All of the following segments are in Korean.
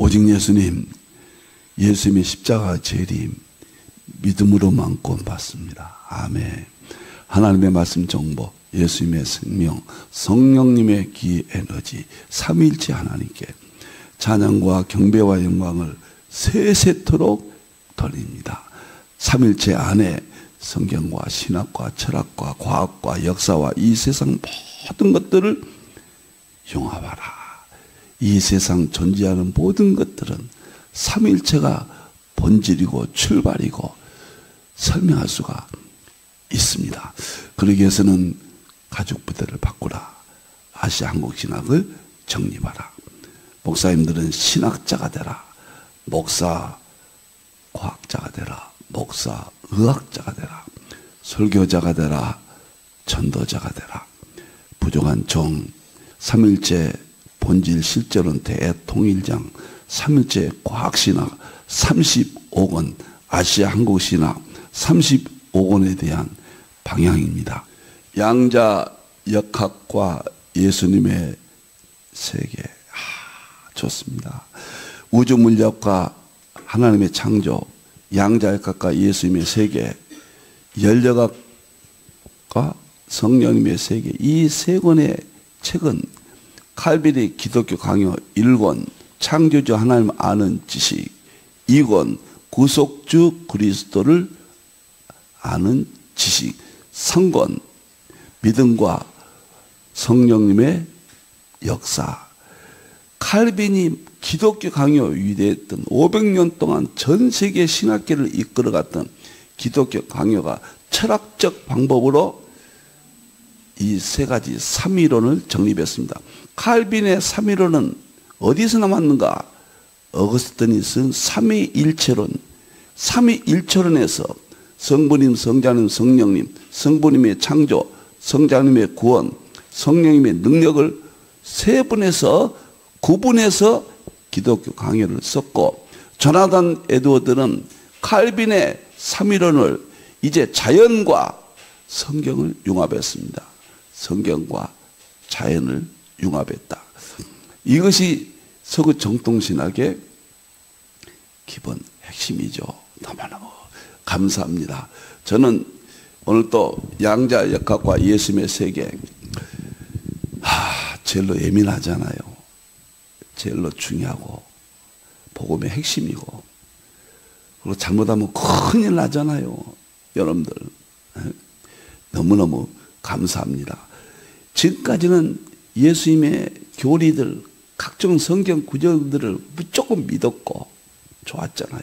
오직 예수님, 예수님의 십자가 재림 믿음으로만 구원받습니다. 아멘. 하나님의 말씀 정보, 예수님의 생명, 성령님의 기 에너지, 삼위일체 하나님께 찬양과 경배와 영광을 세세토록 돌립니다. 삼위일체 안에 성경과 신학과 철학과 과학과 역사와 이 세상 모든 것들을 융합하라. 이 세상 존재하는 모든 것들은 삼위일체가 본질이고 출발이고 설명할 수가 있습니다. 그러기 위해서는 가죽부대를 바꾸라. 아시아 한국 신학을 정립하라. 목사님들은 신학자가 되라. 목사 과학자가 되라. 목사 의학자가 되라. 설교자가 되라. 전도자가 되라. 부족한 종, 삼일째 본질 실제론 대통일장, 삼일째 과학신학 35권, 아시아 한국신학 35권에 대한 방향입니다. 양자 역학과 예수님의 세계, 좋습니다. 우주물리학과 하나님의 창조, 양자역학과 예수님의 세계, 연력학과 성령님의 세계, 이 세 권의 책은 칼빈의 기독교 강요 1권, 창조주 하나님 아는 지식 2권, 구속주 그리스도를 아는 지식 3권, 믿음과 성령님의 역사. 칼빈이 기독교 강요 위대했던 500년 동안 전 세계 신학계를 이끌어갔던 기독교 강요가 철학적 방법으로 이 세 가지 삼위론을 정립했습니다. 칼빈의 삼위론은 어디서 나왔는가? 어거스틴이 쓴 삼위일체론, 삼위일체론에서 성부님, 성자님, 성령님, 성부님의 창조, 성자님의 구원, 성령님의 능력을 세 분에서 구분해서 기독교 강요를 썼고, 조나단 에드워드는 칼빈의 삼위론을 이제 자연과 성경을 융합했습니다. 성경과 자연을 융합했다. 이것이 서구 정통신학의 기본 핵심이죠. 너무너무 감사합니다. 저는 오늘 또 양자역학과 예수님의 세계, 제일로 예민하잖아요. 제일로 중요하고 복음의 핵심이고, 그리고 잘못하면 큰일 나잖아요. 여러분들 너무너무 감사합니다. 지금까지는 예수님의 교리들, 각종 성경 구절들을 무조건 믿었고 좋았잖아요.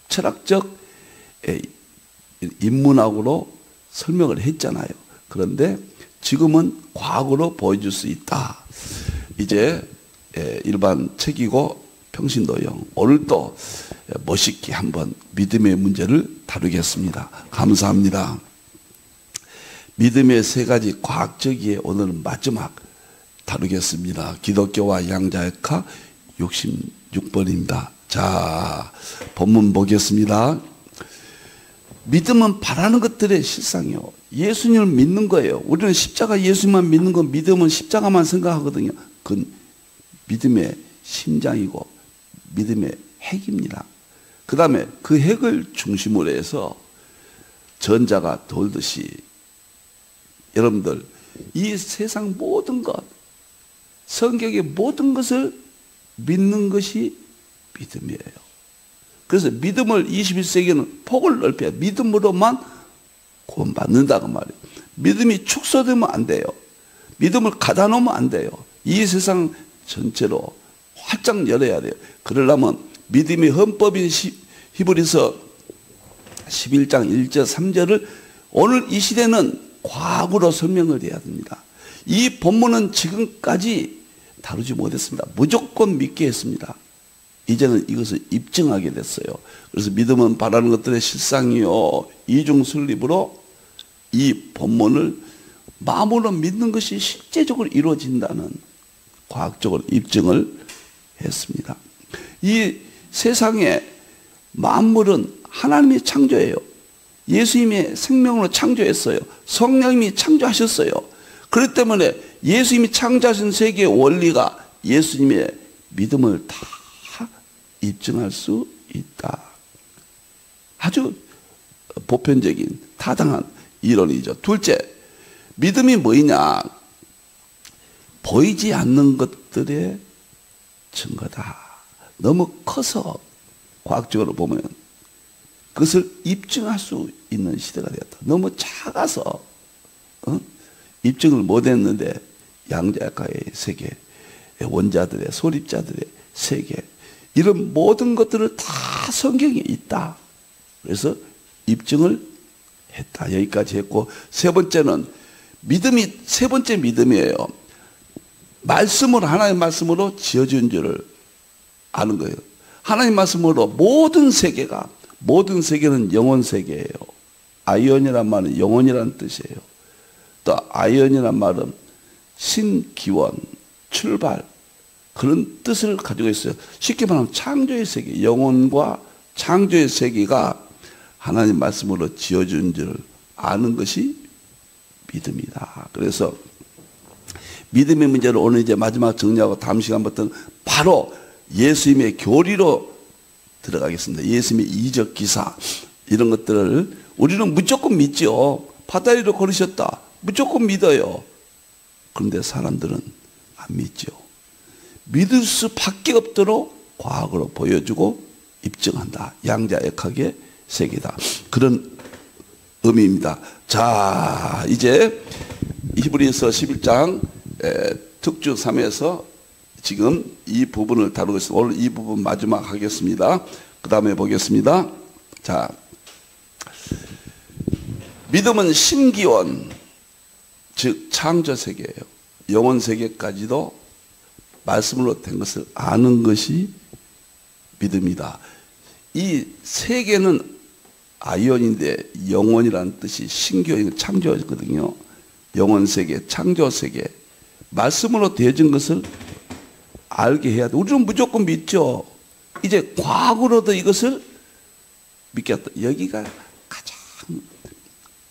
철학적 인문학으로 설명을 했잖아요. 그런데 지금은 과학으로 보여줄 수 있다. 이제 일반 책이고 평신도형, 오늘 또 멋있게 한번 믿음의 문제를 다루겠습니다. 감사합니다. 믿음의 세 가지 과학적이에 오늘은 마지막 다루겠습니다. 기독교와 양자역학 66번입니다. 자, 본문 보겠습니다. 믿음은 바라는 것들의 실상이요. 예수님을 믿는 거예요. 우리는 십자가 예수님만 믿는 거, 믿음은 십자가만 생각하거든요. 그건 믿음의 심장이고 믿음의 핵입니다. 그 다음에 그 핵을 중심으로 해서 전자가 돌듯이, 여러분들 이 세상 모든 것, 성경의 모든 것을 믿는 것이 믿음이에요. 그래서 믿음을 21세기는 폭을 넓혀야 믿음으로만 구원받는다고 말이에요. 믿음이 축소되면 안 돼요. 믿음을 가다놓으면 안 돼요. 이 세상 전체로 활짝 열어야 돼요. 그러려면 믿음의 헌법인 히브리서 11장 1절 3절을 오늘 이 시대는 과학으로 설명을 해야 됩니다. 이 본문은 지금까지 다루지 못했습니다. 무조건 믿게 했습니다. 이제는 이것을 입증하게 됐어요. 그래서 믿음은 바라는 것들의 실상이요, 이중설립으로 이 본문을 마음으로 믿는 것이 실제적으로 이루어진다는 과학적으로 입증을 했습니다. 이 세상의 만물은 하나님의 창조예요. 예수님의 생명으로 창조했어요. 성령님이 창조하셨어요. 그렇기 때문에 예수님이 창조하신 세계의 원리가 예수님의 믿음을 다 입증할 수 있다. 아주 보편적인 타당한 이론이죠. 둘째, 믿음이 뭐냐? 보이지 않는 것들의 증거다. 너무 커서 과학적으로 보면 그것을 입증할 수 있는 시대가 되었다. 너무 작아서 입증을 못했는데 양자역학의 세계, 원자들의 소립자들의 세계, 이런 모든 것들을 다 성경에 있다. 그래서 입증을 했다. 여기까지 했고, 세 번째는 믿음이, 세 번째 믿음이에요. 말씀으로, 하나님의 말씀으로 지어진 줄을 아는 거예요. 하나님 말씀으로 모든 세계는 영혼 세계예요. 아이언이란 말은 영혼이라는 뜻이에요. 또 아이언이란 말은 신기원, 출발, 그런 뜻을 가지고 있어요. 쉽게 말하면 창조의 세계, 영혼과 창조의 세계가 하나님 말씀으로 지어준 줄 아는 것이 믿음이다. 그래서 믿음의 문제를 오늘 이제 마지막 정리하고 다음 시간부터는 바로 예수님의 교리로 들어가겠습니다. 예수님의 이적 기사, 이런 것들을 우리는 무조건 믿죠. 바다 위로 걸으셨다, 무조건 믿어요. 그런데 사람들은 안 믿죠. 믿을 수밖에 없도록 과학으로 보여주고 입증한다. 양자역학의 세계다. 그런 의미입니다. 자, 이제 히브리서 11장 특주 3에서 지금 이 부분을 다루고 있습니다. 오늘 이 부분 마지막 하겠습니다. 그 다음에 보겠습니다. 자, 믿음은 신기원, 즉 창조세계예요. 영혼세계까지도 말씀으로 된 것을 아는 것이 믿음이다. 이 세계는 아이언인데 영혼이라는 뜻이 신기원, 창조거든요. 영혼세계, 창조세계, 말씀으로 되어진 것을 알게 해야 돼. 우리는 무조건 믿죠. 이제 과학으로도 이것을 믿겠다. 여기가 가장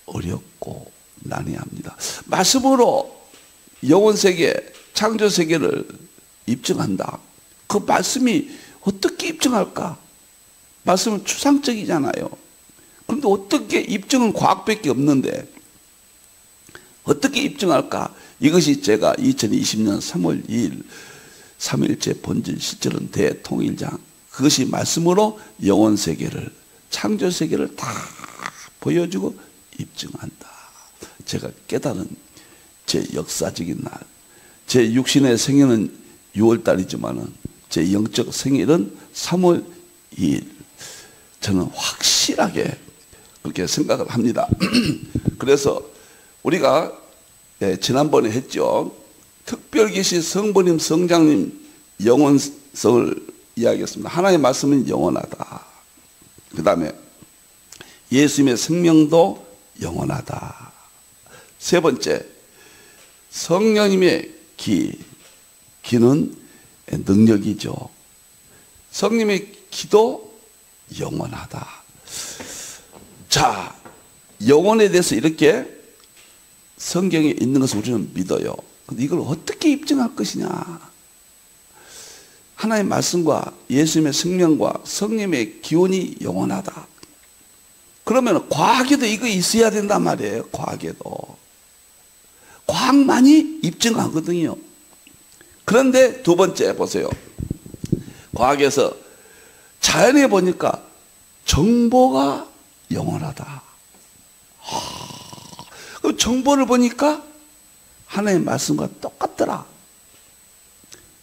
어렵고 난해합니다. 말씀으로 영혼세계, 창조세계를 입증한다. 그 말씀이 어떻게 입증할까? 말씀은 추상적이잖아요. 그런데 어떻게 입증은 과학밖에 없는데 어떻게 입증할까? 이것이 제가 2020년 3월 2일 3일째 본질 실질은 대통일장, 그것이 말씀으로 영혼세계를, 창조세계를 다 보여주고 입증한다. 제가 깨달은 제 역사적인 날, 제 육신의 생일은 6월달이지만 제 영적 생일은 3월 2일. 저는 확실하게 그렇게 생각을 합니다. 그래서 우리가 지난번에 했죠. 특별계시 성부님, 성장님 영원성을 이야기했습니다. 하나님의 말씀은 영원하다. 그 다음에 예수님의 생명도 영원하다. 세 번째, 성령님의 기는 능력이죠. 성령님의 기도 영원하다. 자, 영혼에 대해서 이렇게 성경에 있는 것을 우리는 믿어요. 근데 이걸 어떻게 입증할 것이냐? 하나님의 말씀과 예수님의 생명과 성령의 기원이 영원하다. 그러면 과학에도 이거 있어야 된단 말이에요. 과학에도. 과학만이 입증하거든요. 그런데 두 번째 보세요. 과학에서 자연에 보니까 정보가 영원하다. 그럼 정보를 보니까 하나님의 말씀과 똑같더라.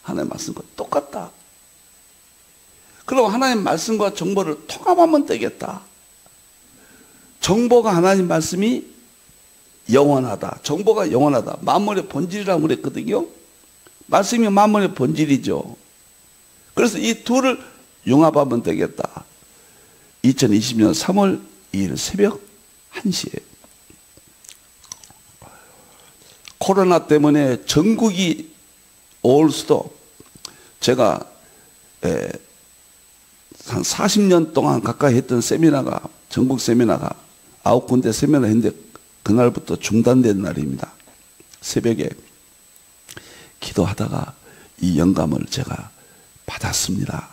하나님의 말씀과 똑같다. 그럼 하나님의 말씀과 정보를 통합하면 되겠다. 정보가 하나님 말씀이 영원하다. 정보가 영원하다. 만물의 본질이라고 그랬거든요. 말씀이 만물의 본질이죠. 그래서 이 둘을 융합하면 되겠다. 2020년 3월 2일 새벽 1시에 코로나 때문에 전국이 올 수도, 제가 한 40년 동안 가까이 했던 세미나가, 전국 세미나가 9군데 세미나 했는데 그날부터 중단된 날입니다. 새벽에 기도하다가 이 영감을 제가 받았습니다.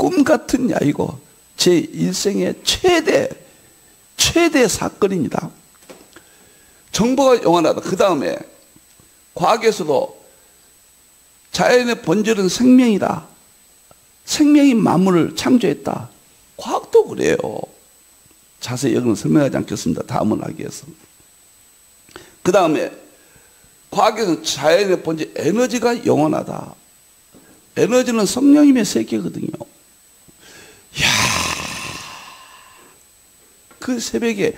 꿈 같은 야이고 제 일생의 최대 사건입니다. 정보가 영원하다. 그 다음에 과학에서도 자연의 본질은 생명이다. 생명이 만물을 창조했다. 과학도 그래요. 자세히 여기는 설명하지 않겠습니다. 다음은 하기 위해서. 그 다음에 과학에서는 자연의 본질 에너지가 영원하다. 에너지는 성령님의 세계거든요. 이야, 그 새벽의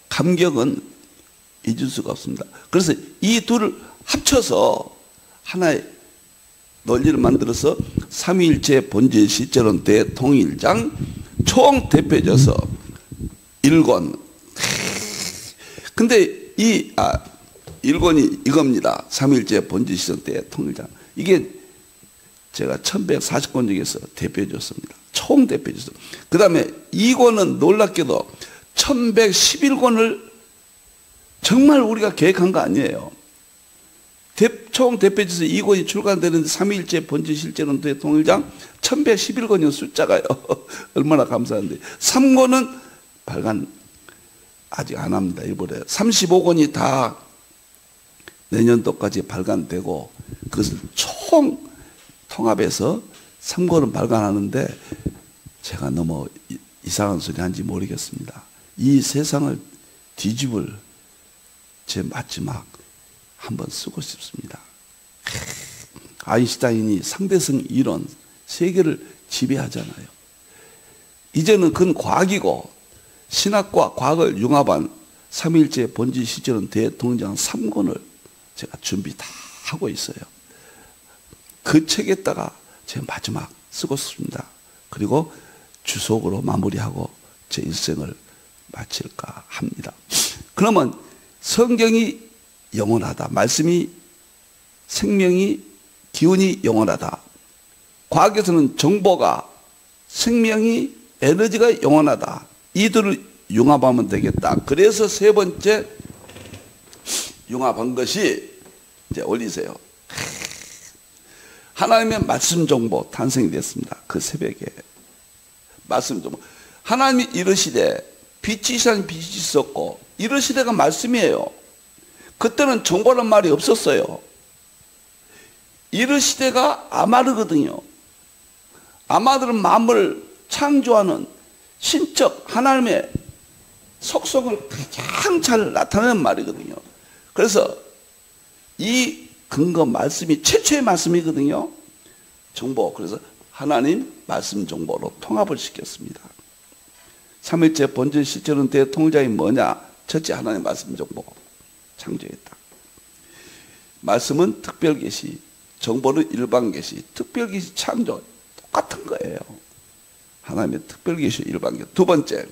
감격은 잊을 수가 없습니다. 그래서 이 둘을 합쳐서 하나의 논리를 만들어서 삼위일체 본질 실제론 대통일장 총 대표져서 일권. 근데 일권이 이겁니다. 삼위일체 본질 실제론 대통일장. 이게 제가 1140권 중에서 대표졌습니다. 총 대표졌어요. 그 다음에 2권은 놀랍게도 1111권을 정말 우리가 계획한 거 아니에요. 총 대표져서 2권이 출간되는데 삼위일체 본질 실제론 대통일장 1111권이요. 숫자가요. 얼마나 감사한데. 3권은 발간 아직 안 합니다. 일본에 35권이 다 내년도까지 발간되고 그것을 총 통합해서 3권은 발간하는데 제가 너무 이상한 소리 한지 모르겠습니다. 이 세상을 뒤집을 제 마지막 한번 쓰고 싶습니다. 아인슈타인이 상대성 이론 세계를 지배하잖아요. 이제는 그건 과학이고 신학과 과학을 융합한 삼위일체 본질 실제론 대통일장 3권을 제가 준비 다 하고 있어요. 그 책에다가 제 마지막 쓰고 싶습니다. 그리고 주석으로 마무리하고 제 일생을 마칠까 합니다. 그러면 성경이 영원하다. 말씀이 생명이 기운이 영원하다. 과학에서는 정보가 생명이 에너지가 영원하다. 이들을 융합하면 되겠다. 그래서 세 번째 융합한 것이 이제 올리세요. 하나님의 말씀 정보 탄생이 됐습니다. 그 새벽에 말씀 정보. 하나님이 이르시되 빛이 있으니 빛이 있었고 이르시되가 말씀이에요. 그때는 정보란 말이 없었어요. 이르시되가 아마르거든요. 아마르는 만물을 창조하는 신적 하나님의 속성을 가장 잘 나타내는 말이거든요. 그래서 이 근거 말씀이 최초의 말씀이거든요. 정보. 그래서 하나님 말씀 정보로 통합을 시켰습니다. 삼위일체 본질 실제론 대통일장이 뭐냐? 첫째 하나님 말씀 정보. 창조했다. 말씀은 특별계시, 정보는 일반계시, 특별계시 창조. 똑같은 거예요. 하나님의 특별계시, 일반계시. 두 번째,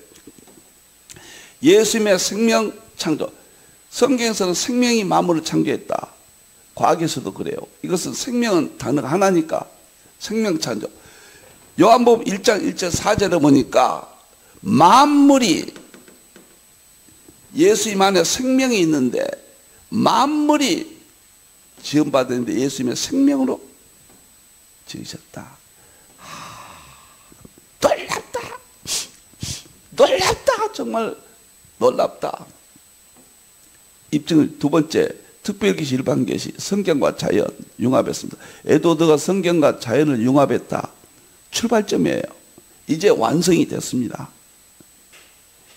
예수님의 생명 창조. 성경에서는 생명이 만물을 창조했다. 과학에서도 그래요. 이것은 생명은 단어가 하나니까 생명 창조. 요한복음 1장 1절 4절에 보니까 만물이 예수님 안에 생명이 있는데 만물이 지음받았는데 예수님의 생명으로 지으셨다. 놀랍다. 놀랍다. 정말 놀랍다. 입증을 두 번째 특별계시 일반계시 성경과 자연 융합했습니다. 에드워드가 성경과 자연을 융합했다. 출발점이에요. 이제 완성이 됐습니다.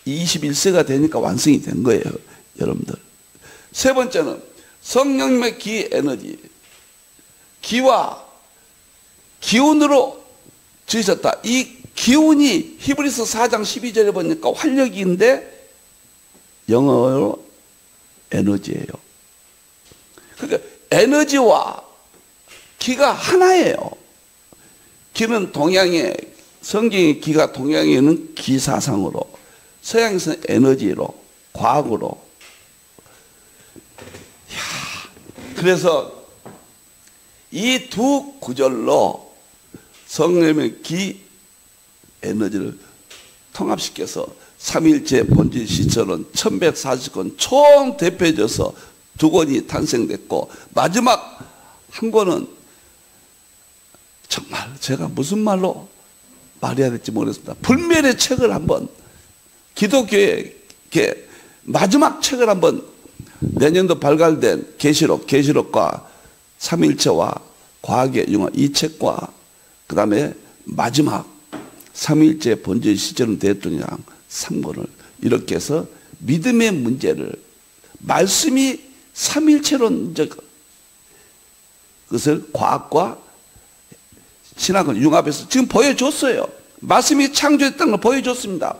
21세가 되니까 완성이 된 거예요. 여러분들. 세 번째는 성령님의 기 에너지. 기와 기운으로 지으셨다. 이 기운이 히브리서 4장 12절에 보니까 활력인데 영어로 에너지예요. 그러니까 에너지와 기가 하나예요. 기는 동양의 성경의 기가 동양에는 기사상으로 서양에서는 에너지로 과학으로. 그래서 이 두 구절로 성령의 기 에너지를 통합시켜서 삼위일체 본질 시설은 1140권 총 대표져서 두 권이 탄생됐고 마지막 한 권은 정말 제가 무슨 말로 말해야 될지 모르겠습니다. 불멸의 책을 한번 기독교의 마지막 책을 한번 내년도 발간된 계시록과 삼위일체와 과학의 융합 이 책과 그 다음에 마지막 삼위일체 본질 시절은 대통령 3권을 이렇게 해서 믿음의 문제를 말씀이 삼위일체론 그것을 과학과 신학을 융합해서 지금 보여줬어요. 말씀이 창조했다는 걸 보여줬습니다.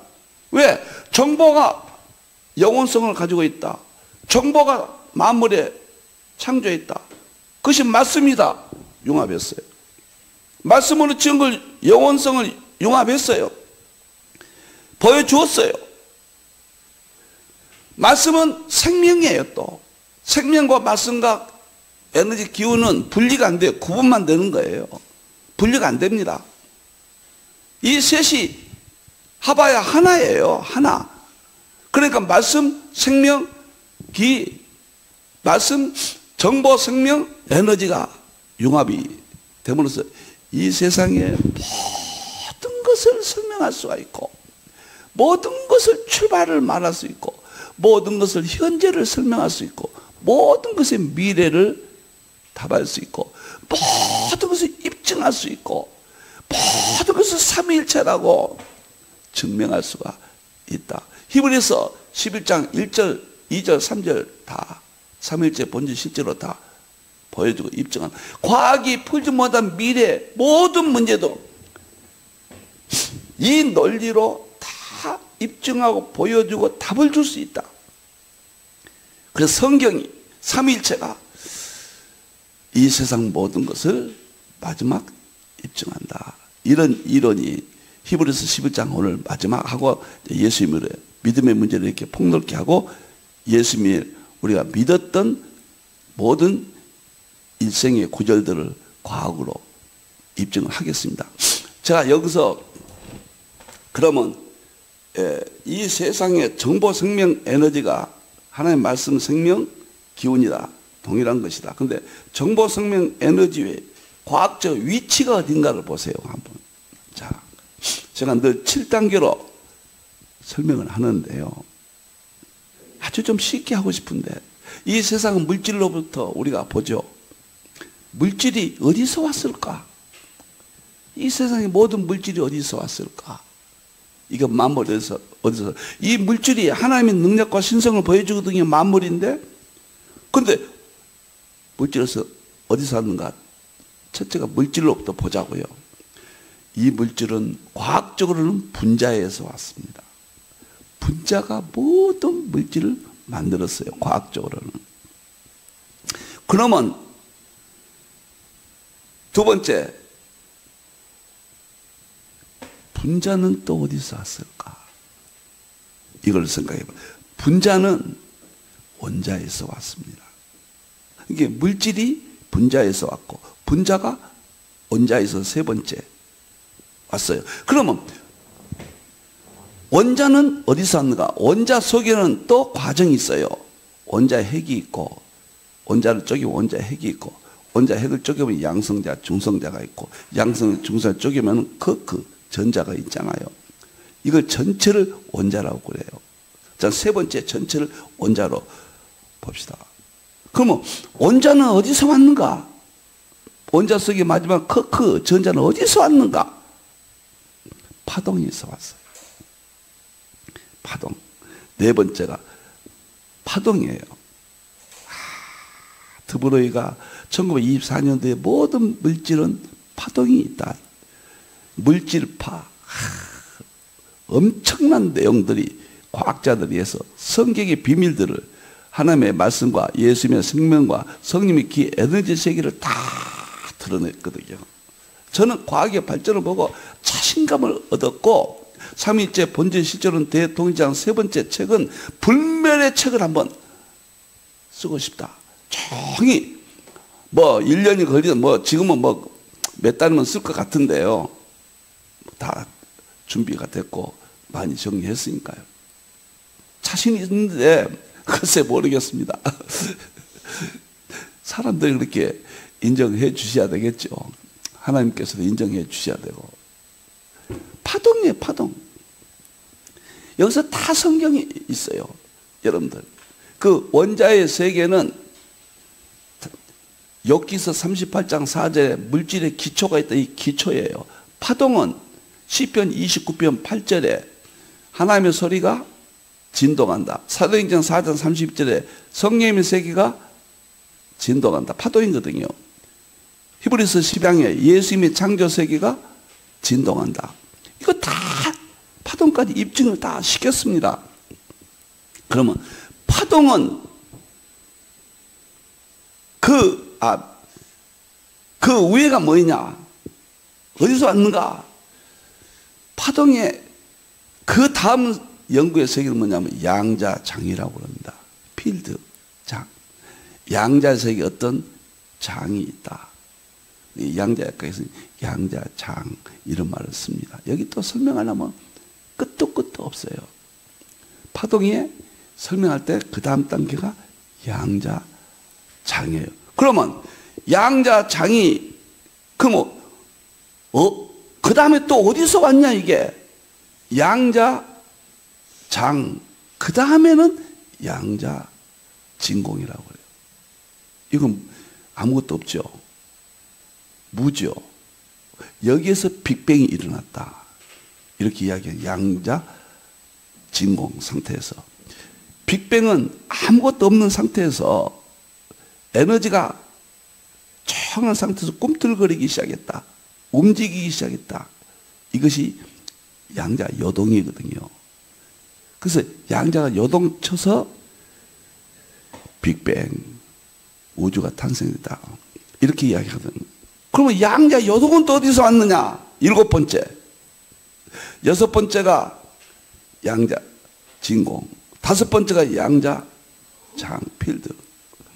왜? 정보가 영혼성을 가지고 있다. 정보가 만물에 창조했다. 그것이 말씀이다. 융합했어요. 말씀으로 지은 걸 영혼성을 융합했어요. 보여주었어요. 말씀은 생명이에요. 또 생명과 말씀과 에너지 기운은 분리가 안 돼요. 구분만 되는 거예요. 분리가 안 됩니다. 이 셋이 합하야 하나예요. 하나. 그러니까 말씀, 생명, 말씀, 정보, 생명, 에너지가 융합이 됨으로써 이 세상의 모든 것을 설명할 수가 있고 모든 것을 출발을 말할 수 있고 모든 것을 현재를 설명할 수 있고 모든 것의 미래를 답할 수 있고 모든 것을 입증할 수 있고 모든 것을 삼위일체라고 증명할 수가 있다. 히브리서 11장 1절, 2절, 3절 다 삼위일체 본질 실제로 다 보여주고 입증한 과학이 풀지 못한 미래 모든 문제도 이 논리로 다 입증하고 보여주고 답을 줄 수 있다. 그래서 성경이 삼위일체가 이 세상 모든 것을 마지막 입증한다. 이런 이론이 히브리서 11장 오늘 마지막 하고 예수님을 믿음의 문제를 이렇게 폭넓게 하고 예수님이 우리가 믿었던 모든 일생의 구절들을 과학으로 입증을 하겠습니다. 제가 여기서 그러면 이 세상의 정보, 생명, 에너지가 하나님 말씀, 생명, 기운이다. 동일한 것이다. 근데 정보, 생명, 에너지의 과학적 위치가 어딘가를 보세요. 한번. 자, 제가 늘 7단계로 설명을 하는데요. 아주 좀 쉽게 하고 싶은데 이 세상은 물질로부터 우리가 보죠. 물질이 어디서 왔을까? 이 세상의 모든 물질이 어디서 왔을까? 이거 만물에서 어디서? 이 물질이 하나님의 능력과 신성을 보여주거든요. 만물인데, 근데 물질에서 어디서 왔는가? 첫째가 물질로부터 보자고요. 이 물질은 과학적으로는 분자에서 왔습니다. 분자가 모든 물질을 만들었어요. 과학적으로는. 그러면 두 번째, 분자는 또 어디서 왔을까? 이걸 생각해 봐. 분자는 원자에서 왔습니다. 이게 물질이 분자에서 왔고 분자가 원자에서 세 번째 왔어요. 그러면 원자는 어디서 왔는가? 원자 속에는 또 과정이 있어요. 원자 핵이 있고 원자를 쪼개면 원자 핵이 있고 원자 핵을 쪼개면 양성자, 중성자가 있고 양성, 중성자 쪼개면 그 전자가 있잖아요. 이걸 전체를 원자라고 그래요. 자, 세 번째 전체를 원자로 봅시다. 그러면 원자는 어디서 왔는가? 원자 속의 마지막 전자는 어디서 왔는가? 파동에서 왔어요. 파동. 네 번째가 파동이에요. 드브로이가 1924년도에 모든 물질은 파동이 있다. 물질파. 엄청난 내용들이 과학자들이 해서 성경의 비밀들을 하나님의 말씀과 예수님의 생명과 성령의 기 에너지 세계를 다 드러냈거든요. 저는 과학의 발전을 보고 자신감을 얻었고 삼위일체 본질 실존은 대통일장 세 번째 책은 불멸의 책을 한번 쓰고 싶다. 종이 1년이 걸리든 지금은 몇 달이면 쓸 것 같은데요. 다 준비가 됐고 많이 정리했으니까요. 자신이 있는데 글쎄 모르겠습니다. 사람들이 그렇게 인정해 주셔야 되겠죠. 하나님께서도 인정해 주셔야 되고 파동이에요, 파동. 여기서 다 성경이 있어요. 여러분들. 그 원자의 세계는 욥기서 38장 4절에 물질의 기초가 있다. 이 기초예요. 파동은 시편 29편 8절에 하나님의 소리가 진동한다. 사도행전 4장 30절에 성령의 세계가 진동한다. 파동이거든요. 히브리서 10장에 예수님의 창조 세계가 진동한다. 이거 다 파동까지 입증을 다 시켰습니다. 그러면 파동은 그 위에가 뭐냐? 어디서 왔는가? 파동의 그 다음 연구의 세계는 뭐냐면 양자장이라고 합니다. 필드, 장. 양자 세계에 어떤 장이 있다. 양자학과에서 양자장 이런 말을 씁니다. 여기 또 설명하려면 끝도 끝도 없어요. 파동에 설명할 때 그 다음 단계가 양자장이에요. 그러면 양자장이 그 다음에 또 어디서 왔냐 이게? 양자장 그 다음에는 양자진공이라고 그래요. 이건 아무것도 없죠. 무죠. 여기에서 빅뱅이 일어났다. 이렇게 이야기해요. 양자진공 상태에서. 빅뱅은 아무것도 없는 상태에서 에너지가 조용한 상태에서 꿈틀거리기 시작했다. 움직이기 시작했다. 이것이 양자 요동이거든요. 그래서 양자가 요동쳐서 빅뱅, 우주가 탄생했다. 이렇게 이야기하거든요. 그러면 양자 요동은 또 어디서 왔느냐? 7번째. 6번째가 양자 진공. 5번째가 양자 장 필드.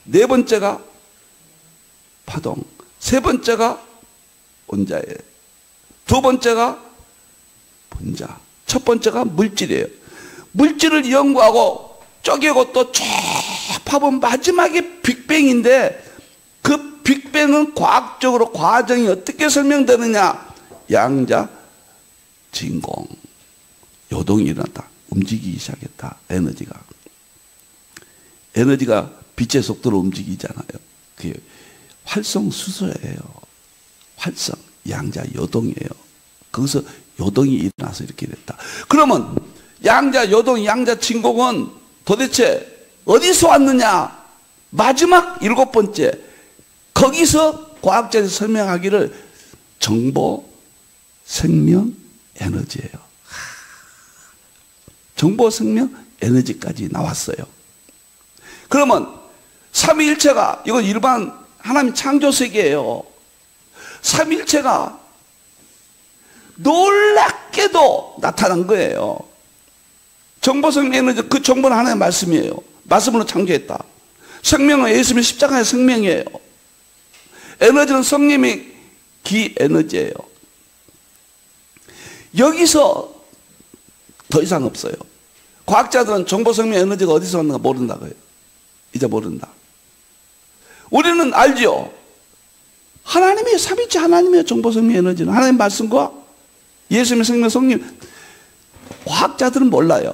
4번째가 파동. 3번째가 원자예요. 2번째가 분자. 첫 번째가 물질이에요. 물질을 연구하고 쪼개고 또 쫙 파보면 마지막에 빅뱅인데 그 빅뱅은 과학적으로 과정이 어떻게 설명되느냐? 양자 진공. 요동이 일어났다. 움직이기 시작했다. 에너지가 빛의 속도로 움직이잖아요. 그게 활성수소예요. 활성. 양자 요동이에요. 거기서 요동이 일어나서 이렇게 됐다. 그러면 양자 요동, 양자 진공은 도대체 어디서 왔느냐? 마지막 7번째. 거기서 과학자들이 설명하기를 정보, 생명, 에너지예요. 정보, 생명, 에너지까지 나왔어요. 그러면 삼위일체가 이건 일반 하나님 창조 세계예요. 삼위일체가 놀랍게도 나타난 거예요. 정보, 생명, 에너지 그 정보는 하나님의 말씀이에요. 말씀으로 창조했다. 생명은 예수님의 십자가의 생명이에요. 에너지는 성령의 기 에너지예요. 여기서 더 이상 없어요. 과학자들은 정보, 생명, 에너지가 어디서 왔는가 모른다고요. 이제 모른다. 우리는 알죠. 하나님의 삼위일체 하나님의 정보, 생명, 에너지는 하나님 말씀과 예수님의 생명, 성령. 과학자들은 몰라요.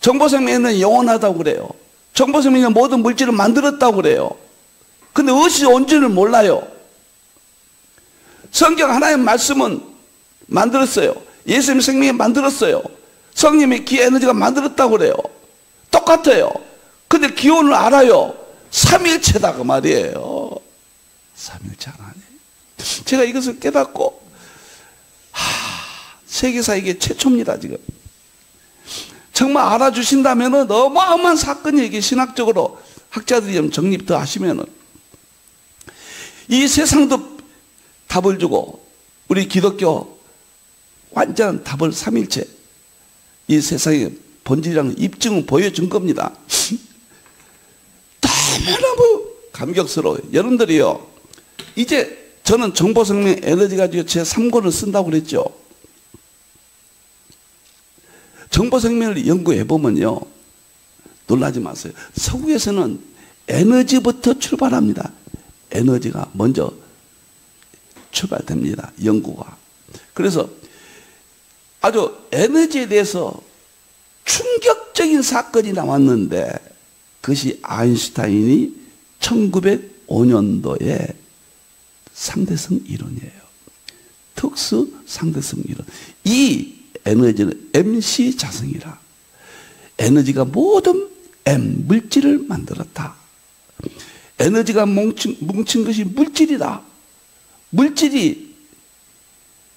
정보, 생명, 에너지 영원하다고 그래요. 정보, 생명이 모든 물질을 만들었다고 그래요. 근데 어디서 온지를 몰라요. 성경 하나님의 말씀은 만들었어요. 예수님의 생명이 만들었어요. 성령의 기 에너지가 만들었다고 그래요. 똑같아요. 근데 기원을 알아요. 삼위일체다 그 말이에요. 삼위일체 하나님. 제가 이것을 깨닫고 세계사 이게 최초입니다 지금. 정말 알아주신다면 어마어마한 사건이 이게 신학적으로 학자들이 좀 정립 더 하시면은 이 세상도 답을 주고 우리 기독교 완전한 답을 삼위일체 이 세상의 본질이라는 입증은 보여준 겁니다. 너무너무 감격스러워요. 여러분들이요, 이제 저는 정보, 생명, 에너지 가지고 제 3권을 쓴다고 그랬죠. 정보, 생명을 연구해 보면요, 놀라지 마세요. 서구에서는 에너지부터 출발합니다. 에너지가 먼저 출발됩니다. 연구가. 그래서 아주 에너지에 대해서 충격적인 사건이 나왔는데 그것이 아인슈타인이 1905년도에 상대성 이론이에요. 특수 상대성 이론. 이 에너지는 MC 자성이라. 에너지가 모든 M 물질을 만들었다. 에너지가 뭉친 것이 물질이다. 물질이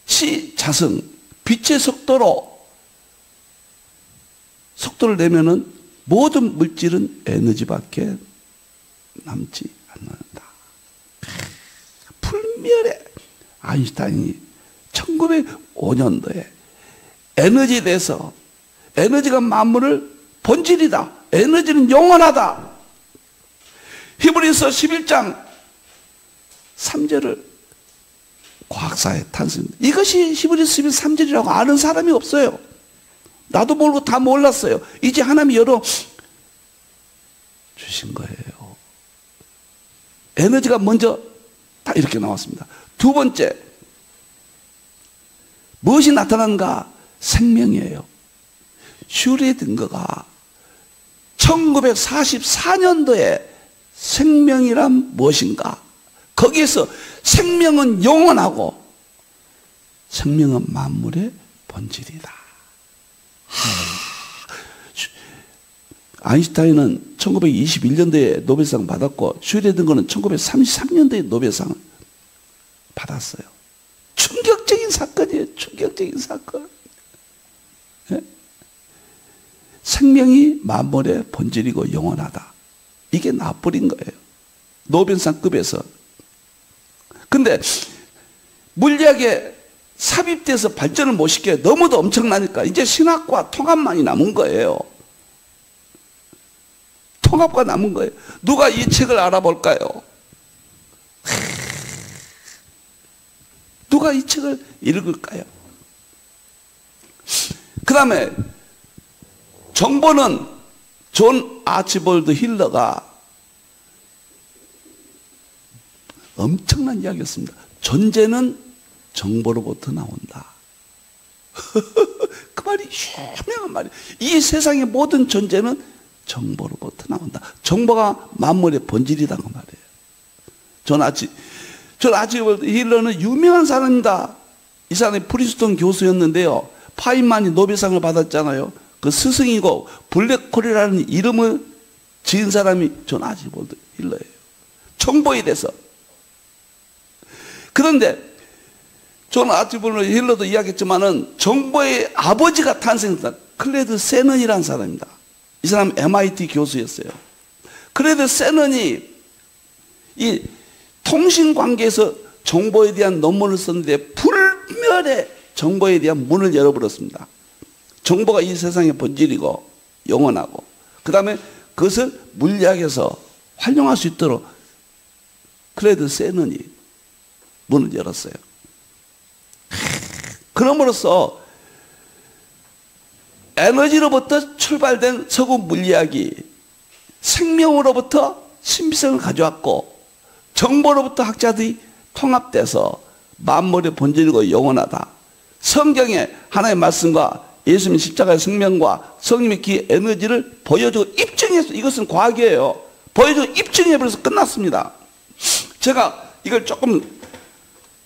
C 자성, 빛의 속도를 내면은 모든 물질은 에너지밖에 남지 않는다. 불멸의 아인슈타인이 1905년도에 에너지에 대해서 에너지가 만물을 본질이다. 에너지는 영원하다. 히브리서 11장 3절을 과학사에 탄생합니다. 이것이 히브리서 11장 3절이라고 아는 사람이 없어요. 나도 모르고 다 몰랐어요. 이제 하나님이 열어 주신 거예요. 에너지가 먼저 다 이렇게 나왔습니다. 두 번째, 무엇이 나타난가? 생명이에요. 슈레딩거가 1944년도에 생명이란 무엇인가? 거기에서 생명은 영원하고 생명은 만물의 본질이다. 아인슈타인은 1921년도에 노벨상 받았고 슈레딩거는 1933년도에 노벨상을 받았어요. 충격적인 사건이에요. 충격적인 사건. 네? 생명이 만물의 본질이고 영원하다. 이게 나버린 거예요. 노벨상급에서. 근데 물리학에 삽입돼서 발전을 못 시켜요. 너무도 엄청나니까 이제 신학과 통합만이 남은 거예요. 통합과 남은 거예요. 누가 이 책을 알아볼까요? 누가 이 책을 읽을까요? 그 다음에 정보는 존 아치볼드 힐러가 엄청난 이야기였습니다. 존재는 정보로부터 나온다. 그 말이 유명한 말이에요. 이 세상의 모든 존재는 정보로부터 나온다. 정보가 만물의 본질이다 그 말이에요. 존 아치볼드 힐러는 유명한 사람입니다. 이 사람이 프린스턴 교수였는데요. 파인만이 노벨상을 받았잖아요. 그 스승이고 블랙홀이라는 이름을 지은 사람이 존 아치볼드 힐러예요. 정보에 대해서. 그런데 존 아치볼드 힐러도 이야기했지만은 정보의 아버지가 탄생했다. 클레드 세넌이라는 사람입니다. 이 사람 MIT 교수였어요. 클레드 세넌이 이 통신관계에서 정보에 대한 논문을 썼는데 불멸의 정보에 대한 문을 열어버렸습니다. 정보가 이 세상의 본질이고 영원하고 그 다음에 그것을 물리학에서 활용할 수 있도록 클레드 세넌이 문을 열었어요. 그럼으로써 에너지로부터 출발된 서구 물리학이 생명으로부터 신비성을 가져왔고 정보로부터 학자들이 통합돼서 만물의 본질이고 영원하다. 성경의 하나님의 말씀과 예수님의 십자가의 생명과 성령의 기 에너지를 보여주고 입증해서 이것은 과학이에요. 보여주고 입증해버려서 끝났습니다. 제가 이걸 조금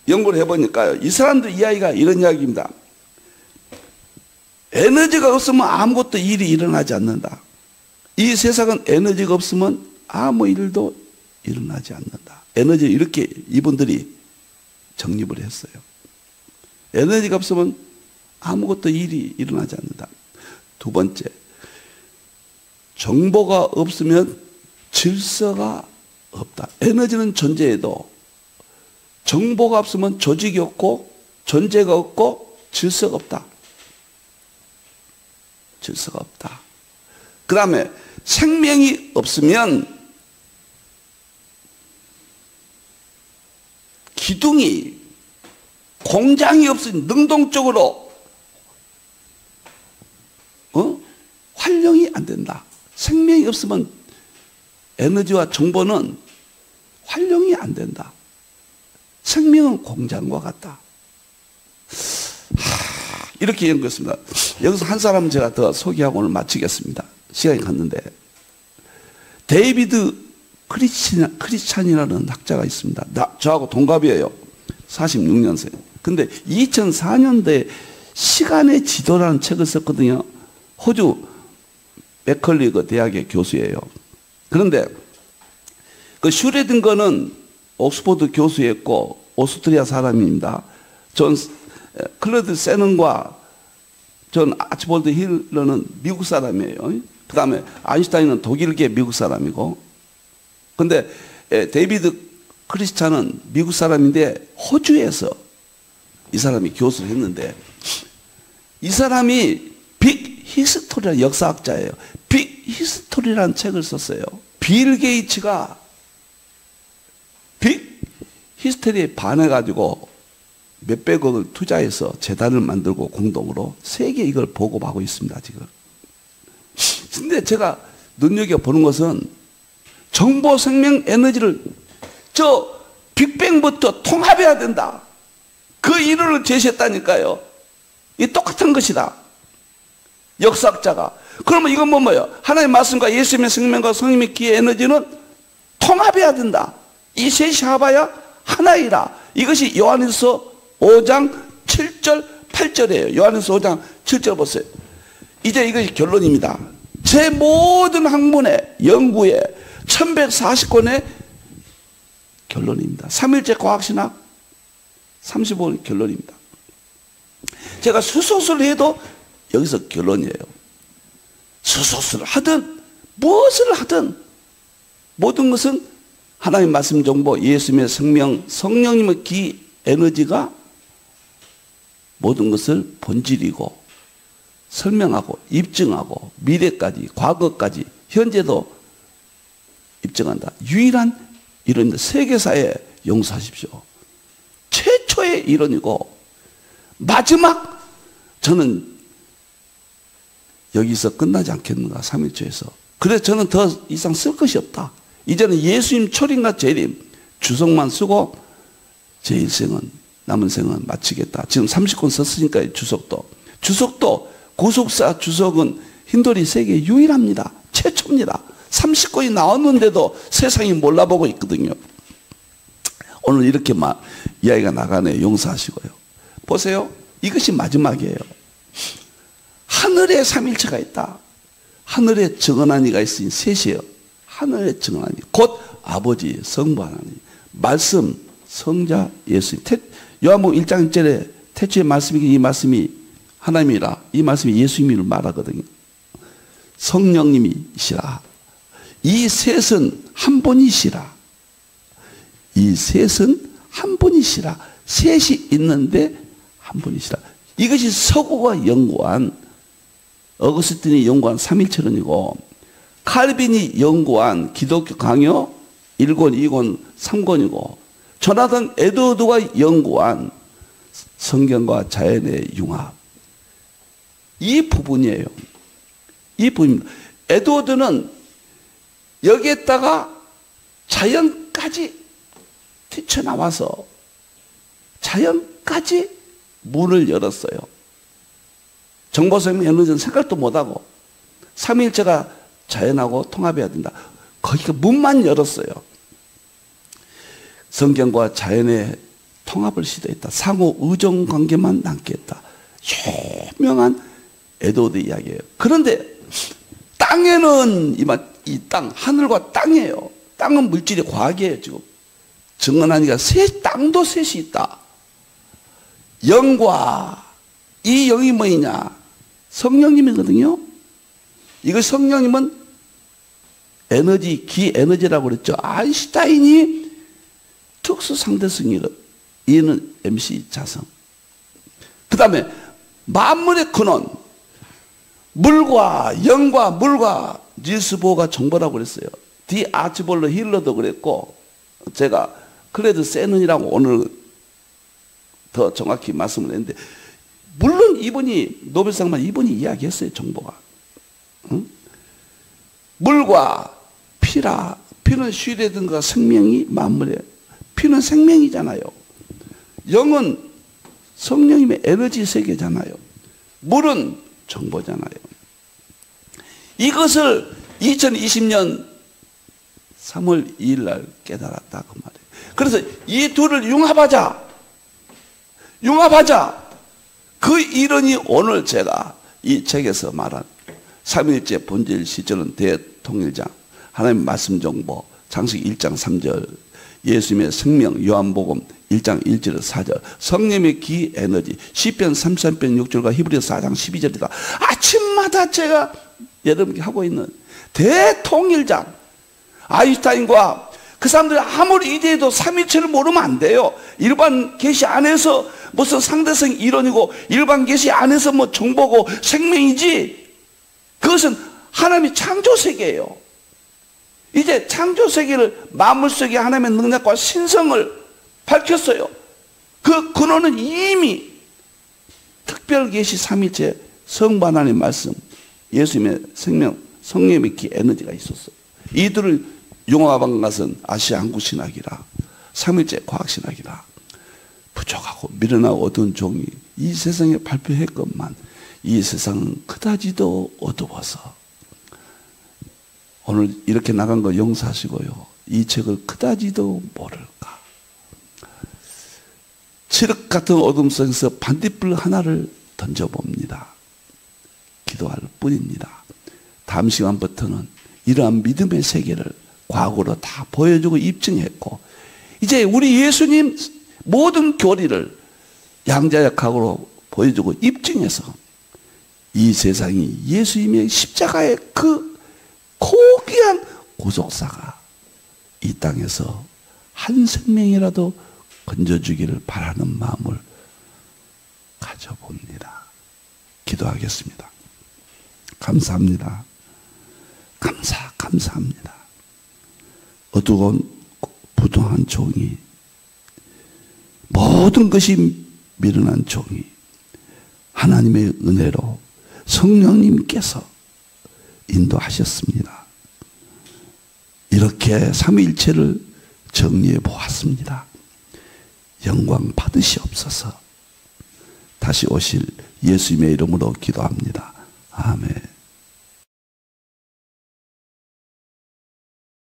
연구를 해보니까요. 이 사람들 이야기가 이런 이야기입니다. 에너지가 없으면 아무것도 일이 일어나지 않는다. 이 세상은 에너지가 없으면 아무 일도 일어나지 않는다. 에너지 이렇게 이분들이 정립을 했어요. 에너지가 없으면 아무것도 일이 일어나지 않는다. 두 번째, 정보가 없으면 질서가 없다. 에너지는 존재해도 정보가 없으면 조직이 없고 존재가 없고 질서가 없다. 질서가 없다. 그 다음에 생명이 없으면 기둥이 공장이 없으니 능동적으로 활용이 안 된다. 생명이 없으면 에너지와 정보는 활용이 안 된다. 생명은 공장과 같다. 이렇게 연구했습니다. 여기서 한 사람 제가 더 소개하고 오늘 마치겠습니다. 시간이 갔는데, 데이비드 크리스찬이라는 학자가 있습니다. 저하고 동갑이에요. 46년생. 근데 2004년도에 시간의 지도라는 책을 썼거든요. 호주 맥컬리 대학의 교수예요. 그런데 그 슈레딩거는 옥스퍼드 교수였고 오스트리아 사람입니다. 존 클로드 세넌과 존 아치볼드 힐러는 미국 사람이에요. 그 다음에 아인슈타인은 독일계 미국 사람이고, 근데 데이비드 크리스찬은 미국 사람인데 호주에서 이 사람이 교수를 했는데, 이 사람이 빅 히스토리라는 역사학자예요. 빅 히스토리라는 책을 썼어요. 빌 게이츠가 빅 히스토리에 반해가지고 몇백억을 투자해서 재단을 만들고 공동으로 세계 이걸 보급하고 있습니다, 지금. 근데 제가 눈여겨보는 것은 정보, 생명, 에너지를 저 빅뱅부터 통합해야 된다. 그 이론을 제시했다니까요. 이 똑같은 것이다. 역사학자가. 그러면 이건 뭐예요? 하나님의 말씀과 예수님의 생명과 성령의 기의 에너지는 통합해야 된다. 이 셋이 합하여 하나이라. 이것이 요한일서 5장 7절 8절이에요. 요한일서 5장 7절 보세요. 이제 이것이 결론입니다. 제 모든 학문의 연구의 1140권의 결론입니다. 3일째 과학신학 35권 결론입니다. 제가 수소수를 해도 여기서 결론이에요. 수소수를 하든 무엇을 하든 모든 것은 하나님의 말씀 정보, 예수님의 생명, 성령님의 기 에너지가 모든 것을 본질이고 설명하고 입증하고 미래까지 과거까지 현재도 입증한다. 유일한 이론입니다. 세계사에 용서하십시오. 최초의 이론이고 마지막, 저는 여기서 끝나지 않겠는가, 3일초에서. 그래서 저는 더 이상 쓸 것이 없다. 이제는 예수님 초림과 재림 주석만 쓰고 제 일생은, 남은 생은 마치겠다. 지금 30권 썼으니까 주석도 고속사 주석은 힌두리 세계에 유일합니다. 최초입니다. 30권이 나왔는데도 세상이 몰라보고 있거든요. 오늘 이렇게 이야기가 나가네요. 용서하시고요. 보세요. 이것이 마지막이에요. 하늘에 삼일체가 있다. 하늘에 정언한 이가 있으니 셋이에요. 하늘에 정언한 이, 곧 아버지, 성부 하나님, 말씀, 성자, 예수님. 요한복음 1장 1절에 태초의 말씀이, 이 말씀이 하나님이라, 이 말씀이 예수님을 말하거든요. 성령님이시라. 이 셋은 한 분이시라. 이 셋은 한 분이시라. 셋이 있는데 한 분이시라. 이것이 서구가 연구한, 어거스틴이 연구한 삼일체론이고, 칼빈이 연구한 기독교 강요 1권, 2권, 3권이고, 조나단 에드워드가 연구한 성경과 자연의 융합. 이 부분이에요. 이 부분입니다. 에드워드는 여기에다가 자연까지 튀쳐나와서 자연까지 문을 열었어요. 정보생명 에너지는 생각도 못하고 삼위일체가 자연하고 통합해야 된다. 거기가 문만 열었어요. 성경과 자연의 통합을 시도했다. 상호 의존 관계만 남게 했다. 유명한 에드워드 이야기예요. 그런데 땅에는 이 땅, 하늘과 땅이에요. 땅은 물질이 과학이에요. 지금 증언하니까 땅도 셋이 있다. 영과 이 영이 뭐냐? 성령님이거든요. 이거 성령님은 에너지, 기 에너지라고 그랬죠. 아인슈타인이 특수 상대성이래. 이는 MC 자성. 그 다음에 만물의 근원, 물과 영과 물과 닐스 보어가 정보라고 그랬어요. 디 아치볼드 힐러도 그랬고, 제가 클레드 세넌이라고 오늘 더 정확히 말씀을 했는데, 물론 이분이 노벨상만 이분이 이야기했어요. 정보가. 응? 물과 피라. 피는 슈레딩거 생명이 만물에, 피는 생명이잖아요. 영은 성령님의 에너지 세계잖아요. 물은 정보잖아요. 이것을 2020년 3월 2일 날 깨달았다 그 말이에요. 그래서 이 둘을 융합하자. 그 이론이 오늘 제가 이 책에서 말한 삼위일체 본질 시절은 대통일장, 하나님의 말씀 정보, 장식 1장 3절, 예수님의 생명, 요한복음 1장 1절 4절, 성령의 기 에너지, 시편 33편 6절과 히브리서 4장 12절이다. 아침마다 제가 여러분께 하고 있는 대통일장, 아인슈타인과 그 사람들이 아무리 이대해도 삼위일체를 모르면 안 돼요. 일반 계시 안에서 무슨 상대성 이론이고 일반 계시 안에서 뭐 정보고 생명이지, 그것은 하나님의 창조 세계예요. 이제 창조 세계를 만물 속에 하나님의 능력과 신성을 밝혔어요. 그 근원은 이미 특별 계시 삼위일체 성부 하나님의 말씀, 예수님의 생명, 성령의 기 에너지가 있었어요. 이들을 융합한 것은 아시아 한국 신학이라, 삼위일체 과학 신학이라. 부족하고 미련하고 어두운 종이 이 세상에 발표했건만 이 세상은 그다지도 어두워서, 오늘 이렇게 나간 거 용서하시고요, 이 책을 그다지도 모를까. 칠흑 같은 어둠 속에서 반딧불 하나를 던져봅니다. 기도할 뿐입니다. 다음 시간부터는 이러한 믿음의 세계를 과거로 다 보여주고 입증했고, 이제 우리 예수님 모든 교리를 양자역학으로 보여주고 입증해서 이 세상이 예수님의 십자가의 그 고귀한 구속사가 이 땅에서 한 생명이라도 건져주기를 바라는 마음을 가져봅니다. 기도하겠습니다. 감사합니다. 감사합니다. 어두운 부동한 종이, 모든 것이 미련한 종이 하나님의 은혜로 성령님께서 인도하셨습니다. 이렇게 삼위일체를 정리해 보았습니다. 영광 받으시옵소서. 다시 오실 예수님의 이름으로 기도합니다. 아멘.